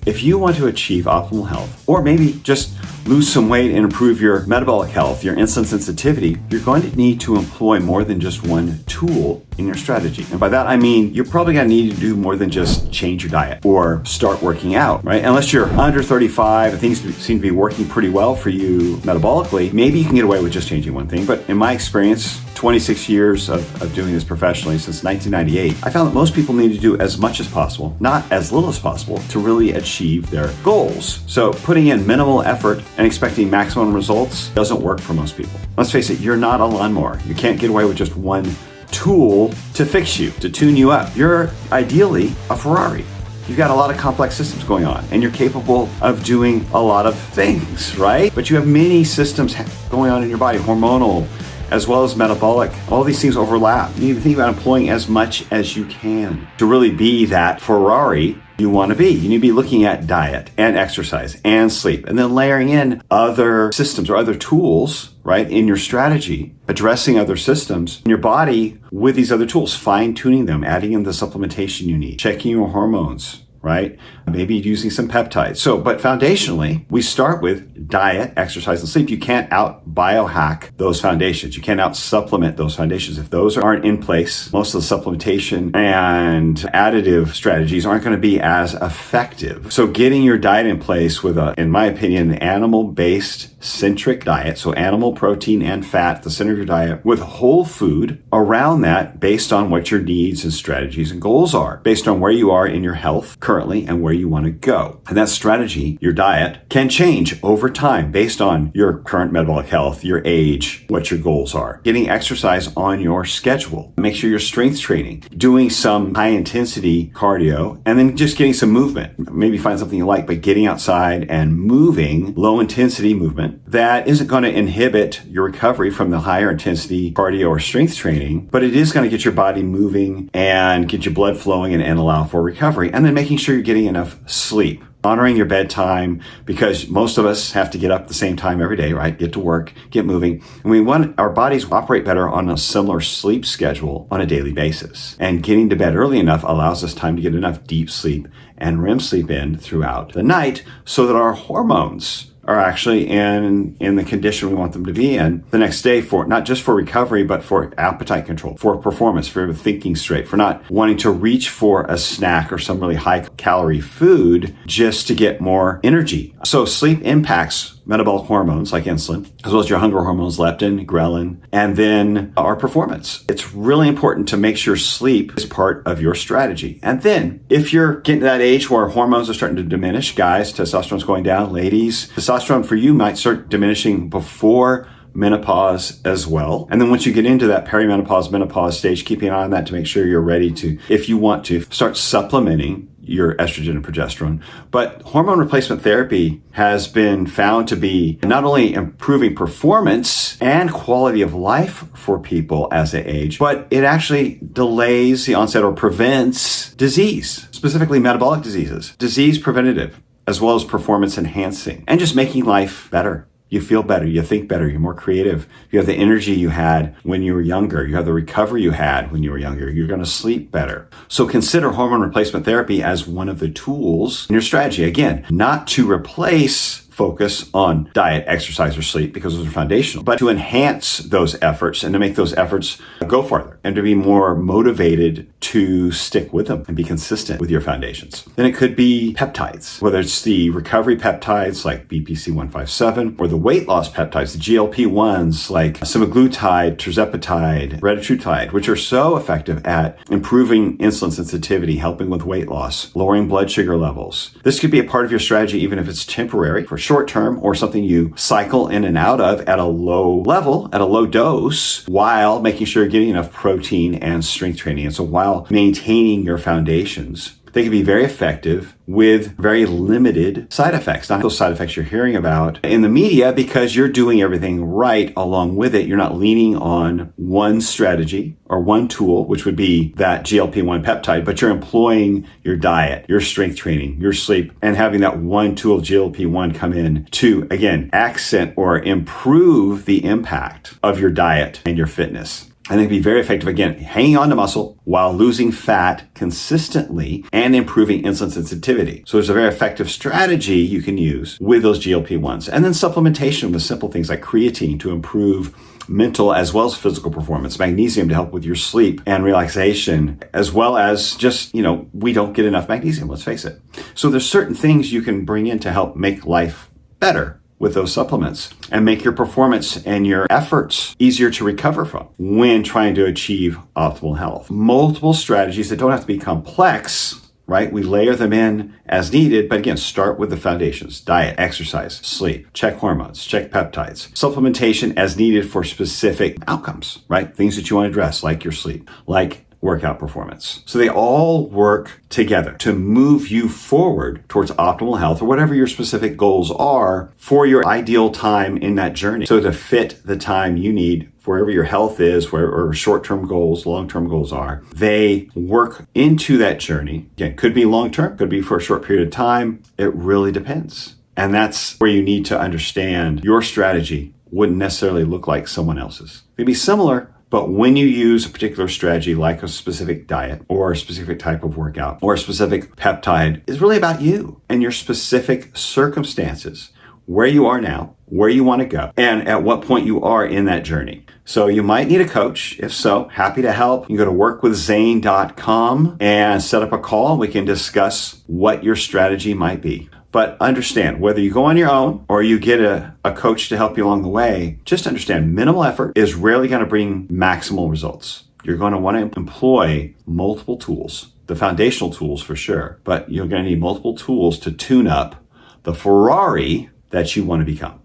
If you want to achieve optimal health, or maybe just lose some weight and improve your metabolic health, your insulin sensitivity, you're going to need to employ more than just one tool in your strategy. And by that, I mean, you're probably going to need to do more than just change your diet or start working out, right? Unless you're under 35 and things seem to be working pretty well for you metabolically, maybe you can get away with just changing one thing. But in my experience, 26 years of doing this professionally since 1998, I found that most people need to do as much as possible, not as little as possible, to really achieve their goals. So putting in minimal effort and expecting maximum results doesn't work for most people. Let's face it, you're not a lawnmower. You can't get away with just one tool to fix you, to tune you up. You're ideally a Ferrari. You've got a lot of complex systems going on, and you're capable of doing a lot of things, right? But you have many systems going on in your body, hormonal, as well as metabolic. All these things overlap. You need to think about employing as much as you can to really be that Ferrari you want to be. You need to be looking at diet and exercise and sleep, and then layering in other systems or other tools, right, in your strategy, addressing other systems in your body with these other tools, fine-tuning them, adding in the supplementation you need, checking your hormones, right? Maybe using some peptides. So, but foundationally, we start with diet, exercise, and sleep. You can't out biohack those foundations. You can't out supplement those foundations. If those aren't in place, most of the supplementation and additive strategies aren't going to be as effective. So getting your diet in place with in my opinion, animal-based centric diet, so animal protein and fat at the center of your diet, with whole food around that based on what your needs and strategies and goals are, based on where you are in your health currently and where you want to go. And that strategy, your diet, can change over time based on your current metabolic health, your age, what your goals are. Getting exercise on your schedule. Make sure you're strength training, doing some high intensity cardio, and then just getting some movement. Maybe find something you like, but getting outside and moving, low intensity movement, that isn't going to inhibit your recovery from the higher intensity cardio or strength training, but it is going to get your body moving and get your blood flowing and allow for recovery. And then making sure you're getting enough sleep. Honoring your bedtime, because most of us have to get up the same time every day, right? Get to work, get moving. And we want our bodies to operate better on a similar sleep schedule on a daily basis. And getting to bed early enough allows us time to get enough deep sleep and REM sleep in throughout the night so that our hormones are actually in the condition we want them to be in the next day, for not just for recovery, but for appetite control, for performance, for thinking straight, for not wanting to reach for a snack or some really high calorie food just to get more energy. So sleep impacts metabolic hormones like insulin, as well as your hunger hormones, leptin, ghrelin, and then our performance. It's really important to make sure sleep is part of your strategy. And then if you're getting to that age where hormones are starting to diminish, guys, testosterone's going down, ladies, testosterone for you might start diminishing before menopause as well. And then once you get into that perimenopause, menopause stage, keeping an eye on that to make sure you're ready to, if you want to, start supplementing your estrogen and progesterone. But hormone replacement therapy has been found to be not only improving performance and quality of life for people as they age, but it actually delays the onset or prevents disease, specifically metabolic diseases, disease preventative, as well as performance enhancing, and just making life better. You feel better, you think better, you're more creative. You have the energy you had when you were younger. You have the recovery you had when you were younger. You're going to sleep better. So consider hormone replacement therapy as one of the tools in your strategy. Again, not to replace focus on diet, exercise, or sleep, because those are foundational, but to enhance those efforts and to make those efforts go farther and to be more motivated to stick with them and be consistent with your foundations. Then it could be peptides, whether it's the recovery peptides like BPC-157 or the weight loss peptides, the GLP-1s like semaglutide, tirzepatide, retatrutide, which are so effective at improving insulin sensitivity, helping with weight loss, lowering blood sugar levels. This could be a part of your strategy even if it's temporary, for short term, or something you cycle in and out of at a low level, at a low dose, while making sure you're getting enough protein and strength training. And so while maintaining your foundations, they can be very effective with very limited side effects. Not those side effects you're hearing about in the media, because you're doing everything right along with it. You're not leaning on one strategy or one tool, which would be that GLP-1 peptide, but you're employing your diet, your strength training, your sleep, and having that one tool, GLP-1, come in to, again, accent or improve the impact of your diet and your fitness. And they can be very effective, again, hanging on to muscle while losing fat consistently and improving insulin sensitivity. So there's a very effective strategy you can use with those GLP-1s. And then supplementation with simple things like creatine to improve mental as well as physical performance, magnesium to help with your sleep and relaxation, as well as just, we don't get enough magnesium, let's face it. So there's certain things you can bring in to help make life better with those supplements and make your performance and your efforts easier to recover from when trying to achieve optimal health. Multiple strategies that don't have to be complex, right? We layer them in as needed, but again, start with the foundations: diet, exercise, sleep, check hormones, check peptides, supplementation as needed for specific outcomes, right? Things that you want to address, like your sleep, like workout performance. So they all work together to move you forward towards optimal health or whatever your specific goals are for your ideal time in that journey. So to fit the time you need wherever your health is, or short-term goals, long-term goals are, they work into that journey. Again, could be long-term, could be for a short period of time. It really depends. And that's where you need to understand your strategy wouldn't necessarily look like someone else's. It could be similar, but when you use a particular strategy like a specific diet or a specific type of workout or a specific peptide, it's really about you and your specific circumstances, where you are now, where you want to go, and at what point you are in that journey. So you might need a coach. If so, happy to help. You can go to workwithzane.com and set up a call. We can discuss what your strategy might be. But understand, whether you go on your own or you get a coach to help you along the way, just understand minimal effort is rarely going to bring maximal results. You're going to want to employ multiple tools, the foundational tools for sure, but you're going to need multiple tools to tune up the Ferrari that you want to become.